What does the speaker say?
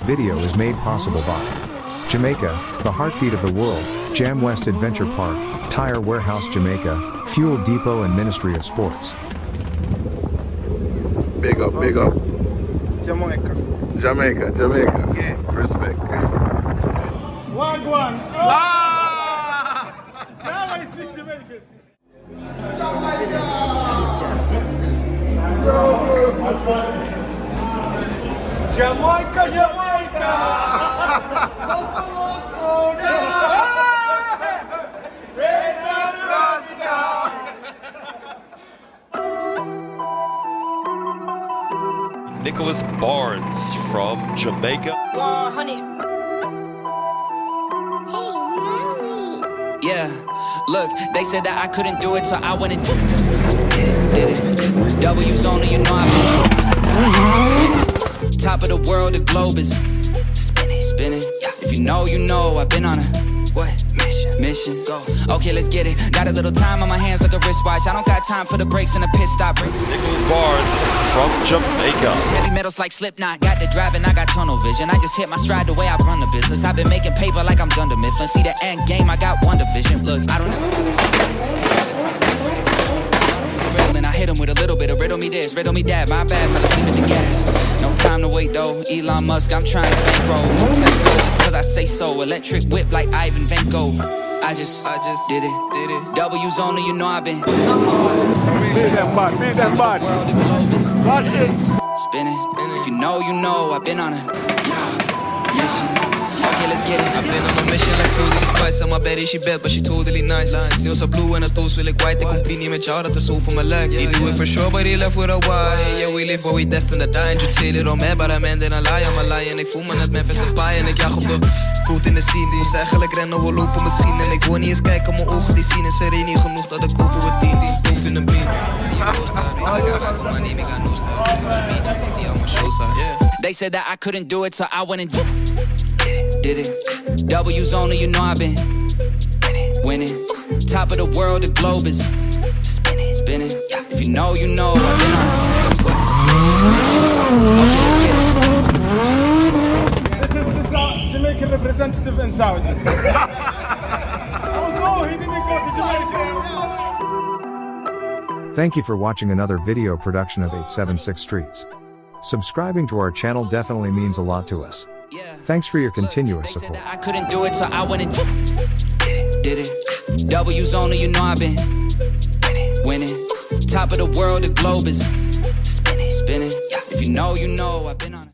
video is made possible by Jamaica, the heartbeat of the world, Jam West Adventure Park, Tire Warehouse Jamaica, Fuel Depot and Ministry of Sports. Big up, big up. Jamaica. Jamaica, Jamaica. Yeah. Respect. One. Ah! Now I speak Jamaican. Jamaica, Jamaica! Nicholas Barnes from Jamaica. 100. Yeah, look, they said that I couldn't do it, so I went and did it. W's only, you know I've been top of the world, the globe is spinning. If you know, I've been on a mission. Go. Okay, let's get it. Got a little time on my hands like a wristwatch. I don't got time for the brakes and the pit stop. Nicholas Barnes from Jamaica. Heavy metals like Slipknot. Got the driving, I got tunnel vision. I just hit my stride the way I run the business. I've been making paper like I'm Dunder Mifflin. See the end game, I got one division. Look, I don't and I hit him with a little bit of riddle me this, riddle me that. My bad, fell asleep at the gas. No time to wait though. Elon Musk, I'm trying to bankroll. No Tesla, just cause I say so. Electric whip like Ivan Vanko. I just did it. W's only, you know I've been. Beat them bad. World, the globe is Watch it. spinning. If you know, I've been on a mission. Okay, let's get it. I've been on a mission like totally spice. En mijn baddie, she bad, but she totally nice. Nails are blue en het toast wil ik white. Ik compie niet met jou, dat is zo voor mijn lijk. He do it for sure, but he left with a why. Yeah, we live, but we destined to die. And you say it on me, but I'm ending a lie. I'm a lie en ik voel me net Memphis de paai. En ik jag op de coat in de scene. Moest eigenlijk rennen, we lopen misschien. En ik wil niet eens kijken, mijn ogen die zien. En ze reden niet genoeg, dat ik kopen we 10. Doof in de beam. They said that I couldn't do it, so I went and did it. W's only, you know I've been winning. Top of the world, the globe is spinning. If you know, I've been on a mission. Okay, let's get it. This is the Jamaican representative in Saudi. Oh no, he didn't go to Jamaica. Thank you for watching another video production of 876 Streets. Subscribing to our channel definitely means a lot to us. Thanks for your continuous support. I couldn't do it, so I went and did it. W's only, you know I've been winning. Top of the world, the globe is spinning. If you know, I've been on it.